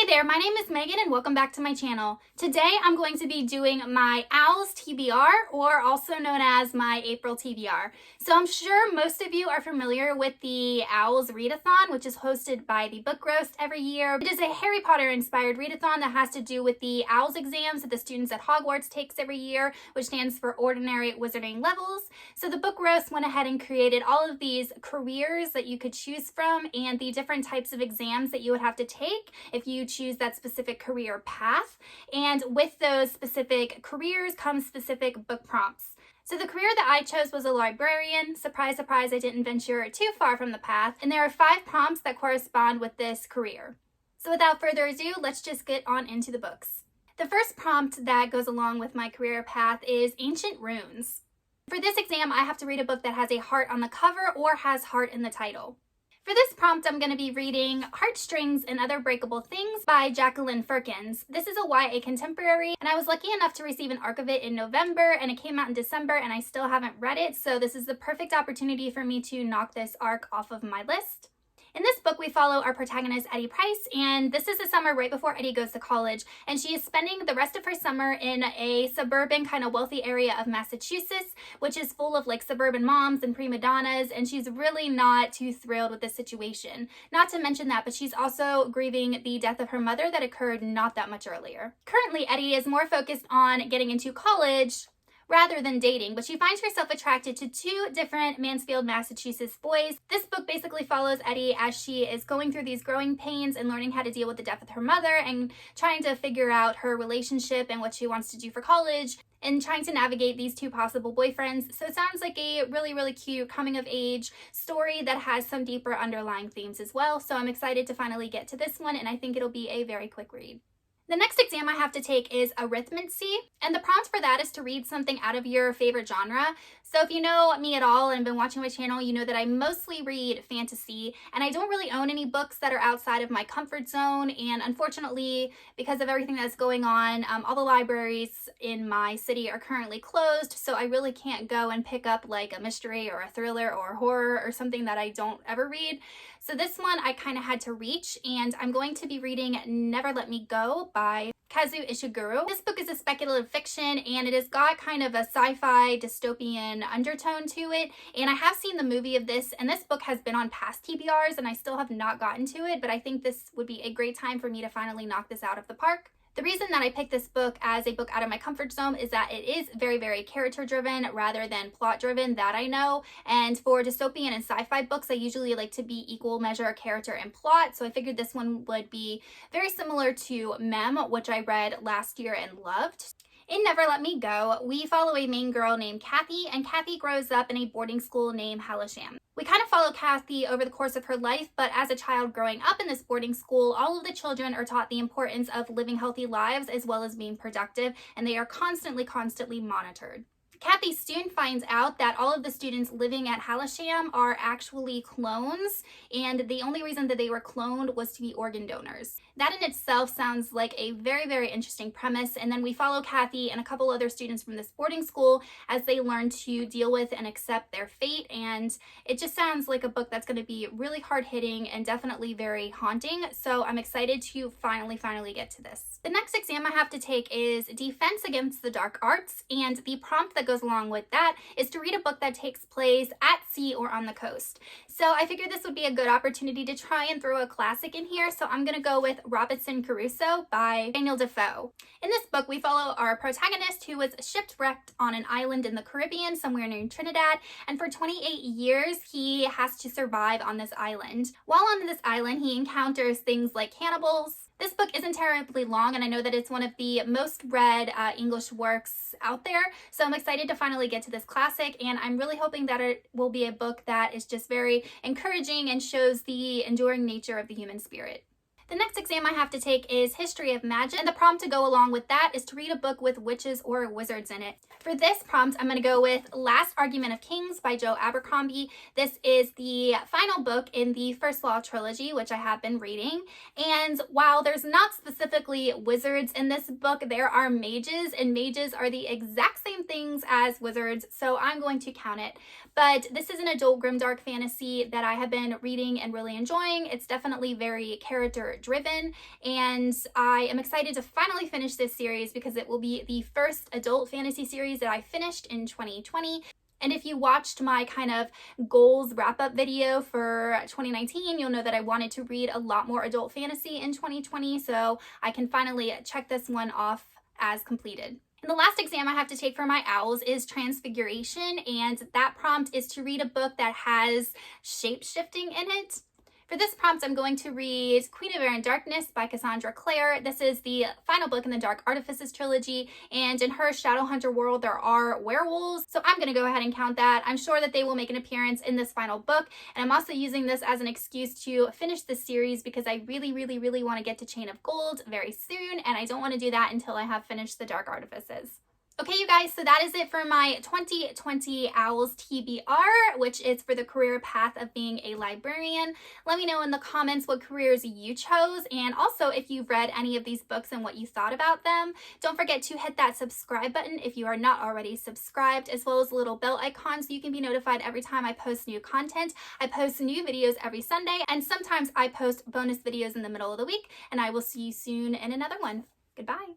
there, my name is Megan and welcome back to my channel. Today I'm going to be doing my O.W.L.s TBR, or also known as my April TBR. So I'm sure most of you are familiar with the O.W.L.s Readathon, which is hosted by the Book Roast every year. It is a Harry Potter inspired readathon that has to do with the O.W.L.s exams that the students at Hogwarts takes every year, which stands for Ordinary Wizarding Levels. So the Book Roast went ahead and created all of these careers that you could choose from and the different types of exams that you would have to take if you choose that specific career path. And with those specific careers comes specific book prompts. So the career that I chose was a librarian. Surprise, surprise, I didn't venture too far from the path. And there are 5 prompts that correspond with this career. So without further ado, let's just get on into the books. The first prompt that goes along with my career path is Ancient Runes. For this exam, I have to read a book that has a heart on the cover or has heart in the title. For this prompt, I'm going to be reading Heartstrings and Other Breakable Things by Jacqueline Firkins. This is a YA contemporary, and I was lucky enough to receive an ARC of it in November, and it came out in December, and I still haven't read it, so this is the perfect opportunity for me to knock this ARC off of my list. In this book, we follow our protagonist, Eddie Price, and this is the summer right before Eddie goes to college, and she is spending the rest of her summer in a suburban kind of wealthy area of Massachusetts, which is full of like suburban moms and prima donnas, and she's really not too thrilled with this situation. Not to mention that, but she's also grieving the death of her mother that occurred not that much earlier. Currently, Eddie is more focused on getting into college rather than dating, but she finds herself attracted to 2 different Mansfield, Massachusetts boys. This book basically follows Eddie as she is going through these growing pains and learning how to deal with the death of her mother and trying to figure out her relationship and what she wants to do for college and trying to navigate these 2 possible boyfriends. So it sounds like a really, really cute coming of age story that has some deeper underlying themes as well. So I'm excited to finally get to this one, and I think it'll be a very quick read. The next exam I have to take is Arithmancy, and the prompt for that is to read something out of your favorite genre. So if you know me at all and been watching my channel, you know that I mostly read fantasy, and I don't really own any books that are outside of my comfort zone, and unfortunately, because of everything that's going on, all the libraries in my city are currently closed, so I really can't go and pick up like a mystery or a thriller or a horror or something that I don't ever read. So this one I kind of had to reach, and I'm going to be reading Never Let Me Go by Kazuo Ishiguro. This book is a speculative fiction, and it has got kind of a sci-fi dystopian undertone to it, and I have seen the movie of this, and this book has been on past TBRs, and I still have not gotten to it, but I think this would be a great time for me to finally knock this out of the park. The reason that I picked this book as a book out of my comfort zone is that it is very, very character driven rather than plot driven, that I know. And for dystopian and sci-fi books, I usually like to be equal measure character and plot. So I figured this one would be very similar to Mem, which I read last year and loved. In Never Let Me Go, we follow a main girl named Kathy, and Kathy grows up in a boarding school named Halisham. We kind of follow Kathy over the course of her life, but as a child growing up in this boarding school, all of the children are taught the importance of living healthy lives as well as being productive, and they are constantly monitored. Kathy soon finds out that all of the students living at Halisham are actually clones, and the only reason that they were cloned was to be organ donors. That in itself sounds like a very, very interesting premise, and then we follow Kathy and a couple other students from this boarding school as they learn to deal with and accept their fate, and it just sounds like a book that's going to be really hard-hitting and definitely very haunting, so I'm excited to finally get to this. The next exam I have to take is Defense Against the Dark Arts, and the prompt that goes along with that is to read a book that takes place at sea or on the coast. So I figured this would be a good opportunity to try and throw a classic in here, so I'm going to go with Robinson Crusoe by Defoe. In this book, we follow our protagonist who was shipwrecked on an island in the Caribbean, somewhere near Trinidad, and for 28 years, he has to survive on this island. While on this island, he encounters things like cannibals. This book isn't terribly long, and I know that it's one of the most read English works out there, so I'm excited to finally get to this classic, and I'm really hoping that it will be a book that is just very encouraging and shows the enduring nature of the human spirit. The next exam I have to take is History of Magic, and the prompt to go along with that is to read a book with witches or wizards in it. For this prompt, I'm going to go with Last Argument of Kings by Joe Abercrombie. This is the final book in the First Law trilogy, which I have been reading, and while there's not specifically wizards in this book, there are mages, and mages are the exact same things as wizards, so I'm going to count it. But this is an adult grimdark fantasy that I have been reading and really enjoying. It's definitely very character driven, and I am excited to finally finish this series because it will be the first adult fantasy series that I finished in 2020. And if you watched my kind of goals wrap-up video for 2019, you'll know that I wanted to read a lot more adult fantasy in 2020, so I can finally check this one off as completed. And the last exam I have to take for my owls is Transfiguration, and that prompt is to read a book that has shape-shifting in it. For this prompt, I'm going to read Queen of Air and Darkness by Cassandra Clare. This is the final book in the Dark Artifices trilogy, and in her Shadowhunter world, there are werewolves, so I'm going to go ahead and count that. I'm sure that they will make an appearance in this final book, and I'm also using this as an excuse to finish this series because I really want to get to Chain of Gold very soon, and I don't want to do that until I have finished the Dark Artifices. Okay, you guys, so that is it for my 2020 OWLs TBR, which is for the career path of being a librarian. Let me know in the comments what careers you chose, and also if you've read any of these books and what you thought about them. Don't forget to hit that subscribe button if you are not already subscribed, as well as the little bell icon so you can be notified every time I post new content. I post new videos every Sunday, and sometimes I post bonus videos in the middle of the week, and I will see you soon in another one. Goodbye.